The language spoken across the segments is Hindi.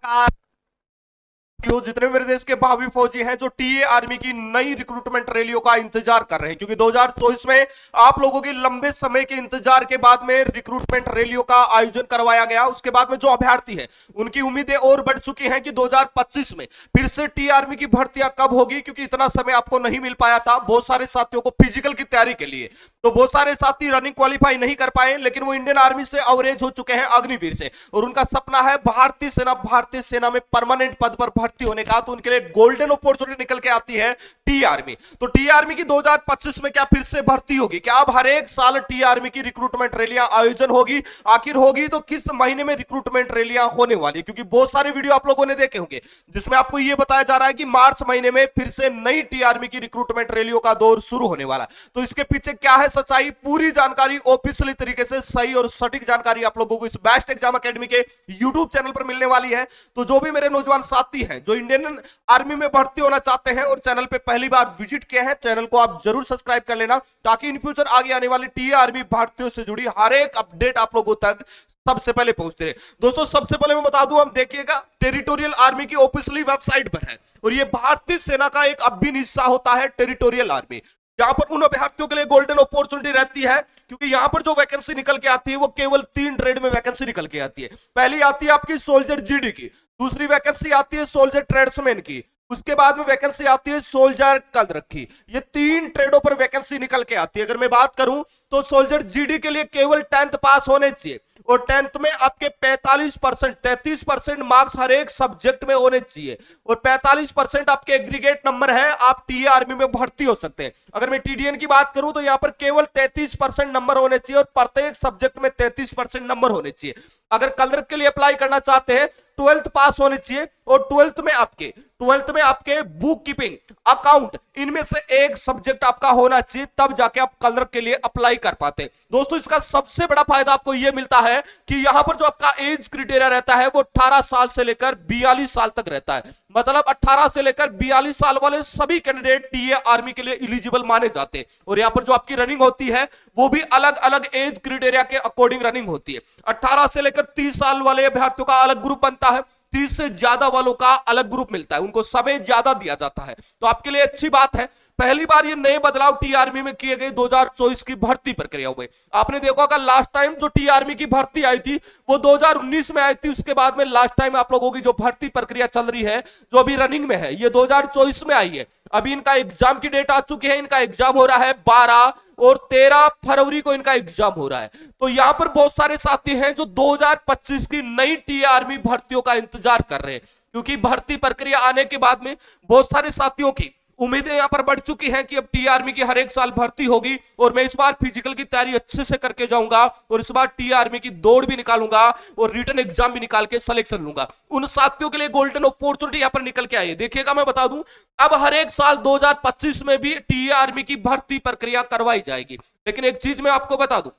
नमस्कार। जितने मेरे देश के भावी फौजी हैं जो टीए आर्मी की नई रिक्रूटमेंट रैलियों का इंतजार कर रहे हैं, क्योंकि 2024 में आप लोगों के लंबे समय के इंतजार के बाद में रिक्रूटमेंट रैलियों का आयोजन करवाया गया। उसके बाद में जो अभ्यर्थी हैं उनकी उम्मीदें और बढ़ चुकी हैं कि 2025 में फिर से टीए आर्मी की भर्तियां कब होगी, क्योंकि इतना समय आपको नहीं मिल पाया था बहुत सारे साथियों को फिजिकल की तैयारी के लिए। तो बहुत सारे साथी रनिंग क्वालिफाई नहीं कर पाए, लेकिन वो इंडियन आर्मी से अवरेज हो चुके हैं, अग्निवीर से, और उनका सपना है भारतीय सेना में परमानेंट पद पर भर्ती होने का। तो उनके लिए गोल्डन अपॉर्चुनिटी निकल के आती है टी आर्मी। तो टी आर्मी की 2025 में क्या फिर से भर्ती होगी? क्या अब हर एक साल टी आर्मी की रिक्रूटमेंट रैलियां आयोजन होगी? आखिर होगी तो किस महीने में रिक्रूटमेंट रैलियां होने वाली है? क्योंकि बहुत सारे वीडियो आप लोगों ने देखे होंगे जिसमें आपको यह बताया जा रहा है कि मार्च महीने में फिर से नई टी आर्मी की रिक्रूटमेंट रैलियों का दौर शुरू होने वाला है। तो इसके पीछे क्या है सच्चाई, पूरी जानकारी ऑफिशियली तरीके से सही और सटीक जानकारी आप लोगों को इस बेस्ट एग्जाम अकेडमी के यूट्यूब चैनल पर मिलने वाली है। तो जो भी मेरे नौजवान साथी हैं जो इंडियन आर्मी में भर्ती होना चाहते हैं और चैनल पे पहली बार विजिट किए हैं, चैनल को आप जरूर सब्सक्राइब कर लेना, ताकि इन फ्यूचर आगे आने वाली टी आर्मी भर्तियों से जुड़ी हर एक अपडेट आप लोगों तक सबसे पहले पहुंचते रहे। दोस्तों सबसे पहले मैं बता दूं, हम देखिएगा टेरिटोरियल आर्मी की ऑफिशियली वेबसाइट पर है, और ये भारतीय सेना का एक अभिन्न हिस्सा होता है टेरिटोरियल आर्मी। यहां पर उन अभ्यर्थियों के लिए गोल्डन अपॉर्चुनिटी रहती है, क्योंकि यहां पर जो वैकेंसी निकल के आती है वो केवल 3 ट्रेड में वैकेंसी निकल के आती है। पहली आती है आपकी सोल्जर जीडी की, दूसरी वैकेंसी आती है सोल्जर ट्रेड्समैन की, उसके बाद में वैकेंसी आती है सोल्जर कल्द्रक की। ये 3 ट्रेडों पर वैकेंसी निकल के आती है। अगर मैं बात करूं तो सोल्जर जीडी के लिए केवल 10th पास होने चाहिए, और 10th में आपके 45% 33% मार्क्स हर एक सब्जेक्ट में होने चाहिए, और 45% आपके एग्रीगेट नंबर है, आप टी आर्मी में भर्ती हो सकते हैं। अगर मैं टीडीएन की बात करूं तो यहां पर केवल 33% नंबर होने चाहिए, और प्रत्येक सब्जेक्ट में 33% नंबर होने चाहिए। अगर कलरक के लिए अप्लाई करना चाहते हैं 12th पास होने चाहिए, और 12th में आपके बुक कीपिंग, अकाउंट, इनमें से एक सब्जेक्ट आपका होना चाहिए, तब जाके आप कलरक के लिए अप्लाई कर पाते हैं। दोस्तों इसका सबसे बड़ा फायदा आपको यह मिलता है कि यहां पर जो आपका एज क्राइटेरिया रहता है वो 18 साल से लेकर 42 साल तक रहता है। मतलब 18 से लेकर 42 साल वाले सभी कैंडिडेट टीए आर्मी के लिए इलिजिबल माने जाते हैं। और यहां पर जो आपकी रनिंग होती है वो भी अलग अलग एज क्राइटेरिया के अकॉर्डिंग रनिंग होती है। 18 से लेकर 30 साल वाले अभ्यर्थियों का अलग ग्रुप बनता है, 30 से ज्यादा वालों का अलग ग्रुप मिलता है, उनको समय ज्यादा दिया जाता है। तो आपके लिए अच्छी बात है, पहली बार ये नए बदलाव टी आर्मी में किए गए 2024 की भर्ती प्रक्रिया हुई। आपने देखा होगा लास्ट टाइम जो टी आर्मी की भर्ती आई थी वो 2019 में आई थी, उसके बाद में लास्ट टाइम आप लोगों की जो भर्ती प्रक्रिया चल रही है जो अभी रनिंग में है ये 2024 में आई है। अभी इनका एग्जाम की डेट आ चुकी है, इनका एग्जाम हो रहा है 12 और 13 फरवरी को इनका एग्जाम हो रहा है। तो यहां पर बहुत सारे साथी हैं जो 2025 की नई टी आर्मी भर्तियों का इंतजार कर रहे हैं, क्योंकि भर्ती प्रक्रिया आने के बाद में बहुत सारे साथियों की उम्मीदें यहां पर बढ़ चुकी हैं कि अब टी आर्मी की हर एक साल भर्ती होगी, और मैं इस बार फिजिकल की तैयारी अच्छे से करके जाऊंगा, और इस बार टी आर्मी की दौड़ भी निकालूंगा और रिटन एग्जाम भी निकाल के सिलेक्शन लूंगा। उन साथियों के लिए गोल्डन अपॉर्चुनिटी यहां पर निकल के आई है। देखिएगा मैं बता दूं, अब हर एक साल 2025 में भी टी आर्मी की भर्ती प्रक्रिया करवाई जाएगी। लेकिन एक चीज मैं आपको बता दूं,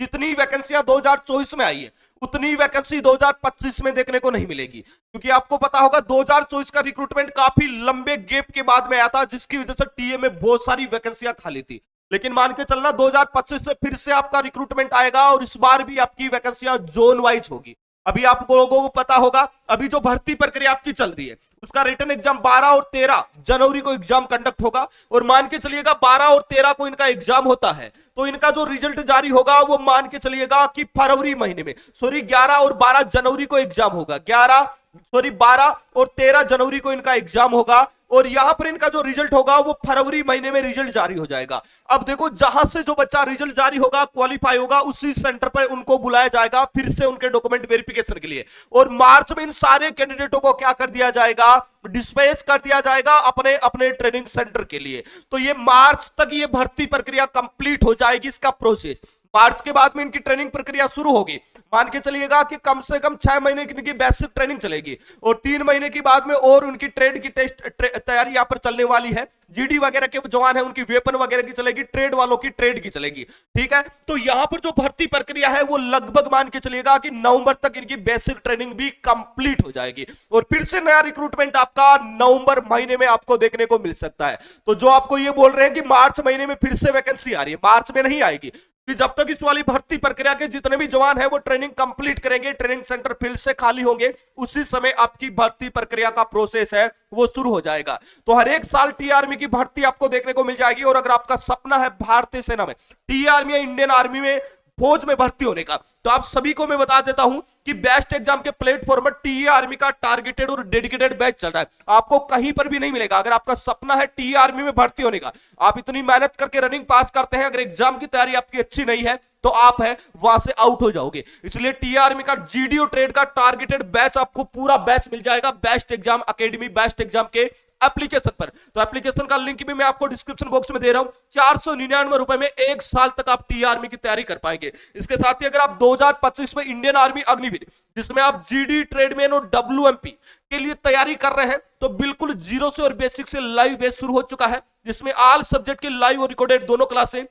जितनी वैकेंसियां 2024 में आई है उतनी वैकेंसी 2025 में देखने को नहीं मिलेगी, क्योंकि आपको पता होगा 2024 का रिक्रूटमेंट काफी लंबे गैप के बाद में आया था, जिसकी वजह से टीए में बहुत सारी वैकेंसियां खाली थी। लेकिन मान के चलना 2025 में फिर से आपका रिक्रूटमेंट आएगा, और इस बार भी आपकी वैकेंसियां जोन वाइज होगी। अभी आप लोगों को पता होगा अभी जो भर्ती प्रक्रिया आपकी चल रही है उसका रिटन एग्जाम 12 और 13 जनवरी को एग्जाम कंडक्ट होगा, और मान के चलिएगा 12 और 13 को इनका एग्जाम होता है, तो इनका जो रिजल्ट जारी होगा वो मान के चलिएगा कि फरवरी महीने में, सॉरी 11 और 12 जनवरी को एग्जाम होगा, 12 और 13 जनवरी को इनका एग्जाम होगा, और यहां पर इनका जो रिजल्ट होगा वो फरवरी महीने में रिजल्ट जारी हो जाएगा। अब देखो जहां से जो बच्चा रिजल्ट जारी होगा, क्वालिफाई होगा, उसी सेंटर पर उनको बुलाया जाएगा फिर से उनके डॉक्यूमेंट वेरिफिकेशन के लिए, और मार्च में इन सारे कैंडिडेटों को क्या कर दिया जाएगा, डिस्पैच कर दिया जाएगा अपने अपने ट्रेनिंग सेंटर के लिए। तो ये मार्च तक ये भर्ती प्रक्रिया कंप्लीट हो जाएगी, इसका प्रोसेस। मार्च के बाद में इनकी ट्रेनिंग प्रक्रिया शुरू होगी। मान के चलिएगा कि कम से कम 6 महीने की इनकी बेसिक ट्रेनिंग चलेगी, और 3 महीने की बाद में और उनकी ट्रेड की टेस्ट तैयारी यहां पर चलने वाली है। जीडी वगैरह के जवान है उनकी वेपन वगैरह की चलेगी, ट्रेड वालों की ट्रेड की चलेगी। ठीक है, तो यहां पर जो भर्ती प्रक्रिया है वो लगभग मान के चलिएगा कि नवंबर तक इनकी बेसिक ट्रेनिंग भी कंप्लीट हो जाएगी, और फिर से नया रिक्रूटमेंट आपका नवंबर महीने में आपको देखने को मिल सकता है। तो जो आपको ये बोल रहे हैं कि मार्च महीने में फिर से वैकेंसी आ रही है, मार्च में नहीं आएगी, कि जब तक इस वाली भर्ती प्रक्रिया के जितने भी जवान हैं वो ट्रेनिंग कंप्लीट करेंगे, ट्रेनिंग सेंटर फील्ड से खाली होंगे, उसी समय आपकी भर्ती प्रक्रिया का प्रोसेस है वो शुरू हो जाएगा। तो हर एक साल टी आर्मी की भर्ती आपको देखने को मिल जाएगी। और अगर आपका सपना है भारतीय सेना में, टी आर्मी या इंडियन आर्मी में, फौज में भर्ती होने का, तो आप सभी को मैं बता देता हूं कि बेस्ट एग्जाम के प्लेटफॉर्म पर टीए आर्मी का टारगेटेड और डेडिकेटेड बैच चल रहा है, आपको कहीं पर भी नहीं मिलेगा। अगर आपका सपना है टीए आर्मी में भर्ती होने का, आप इतनी मेहनत करके रनिंग पास करते हैं, अगर एग्जाम की तैयारी आपकी अच्छी नहीं है तो आप है वहां से आउट हो जाओगे। इसलिए टीए आर्मी का जीडीओ ट्रेड का टारगेटेड बैच, आपको पूरा बैच मिल जाएगा best exam academy, best exam के एप्लीकेशन पर। तो एप्लीकेशन का लिंक भी मैं आपको डिस्क्रिप्शन बॉक्स में दे रहा हूं। 499 रुपए में 1 साल तक आप टी आर्मी की तैयारी कर पाएंगे। इसके साथ ही अगर आप 2025 में इंडियन आर्मी अग्निवीर, जिसमें आप जीडी, ट्रेडमैन और डब्ल्यूएमपी के लिए तैयारी कर रहे हैं, तो बिल्कुल जीरो से और बेसिक से लाइव बैच शुरू हो चुका है, जिसमें ऑल सब्जेक्ट की लाइव और रिकॉर्डेड दोनों क्लासें,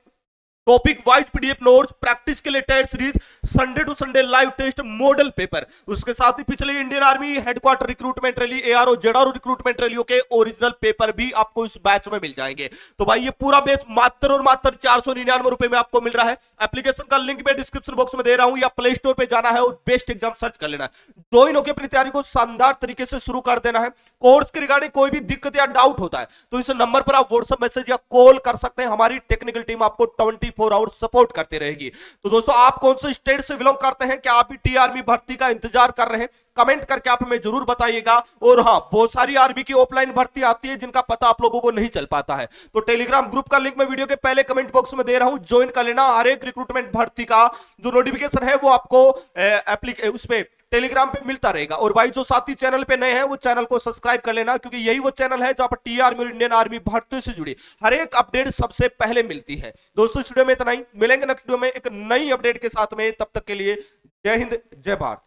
topic wise PDF notes, practice के लिए test series, Sunday to Sunday live test, model paper. उसके साथ ही पिछले Indian army headquarter recruitment rally, ARO ZRO recruitment रैलियों के ओरिजिनल पेपर भी आपको इस बैच में मिल जाएंगे। तो भाई ये पूरा बैच मात्र और मात्र 499 रुपए में आपको मिल रहा है। एप्लीकेशन का लिंक मैं डिस्क्रिप्शन बॉक्स में दे रहा हूं, या प्ले स्टोर पे जाना है और बेस्ट एग्जाम सर्च कर लेना है। ज्वाइन होकर अपनी तैयारी को शानदार तरीके से शुरू कर देना है। कोर्स के रिगार्डिंग कोई भी दिक्कत या डाउट होता है तो इस नंबर पर आप व्हाट्सएप मैसेज या कॉल कर सकते हैं, हमारी टेक्निकल टीम आपको 24 आवर सपोर्ट करती रहेगी। तो दोस्तों, आप कौन से स्टेट से बिलोंग करते हैं, क्या आप भी टी आर्मी भर्ती का इंतजार कर रहे हैं? कमेंट करके आप हमें जरूर बताइएगा। और हाँ, बहुत सारी आर्मी की ऑफलाइन भर्ती आती है जिनका पता आप लोगों को नहीं चल पाता है, तो टेलीग्राम ग्रुप का लिंक मैं वीडियो के पहले कमेंट बॉक्स में दे रहा हूं, ज्वाइन कर लेना। हर एक रिक्रूटमेंट भर्ती का जो नोटिफिकेशन है वो आपको उस पे टेलीग्राम पे मिलता रहेगा। और भाई जो साथी चैनल पे नए हैं वो चैनल को सब्सक्राइब कर लेना, क्योंकि यही वो चैनल है जहां पर टी आर्मी और इंडियन आर्मी भर्ती से जुड़ी हर एक अपडेट सबसे पहले मिलती है। दोस्तों, इस वीडियो में इतना ही, मिलेंगे नेक्स्ट वीडियो में एक नई अपडेट के साथ में। तब तक के लिए जय हिंद, जय भारत।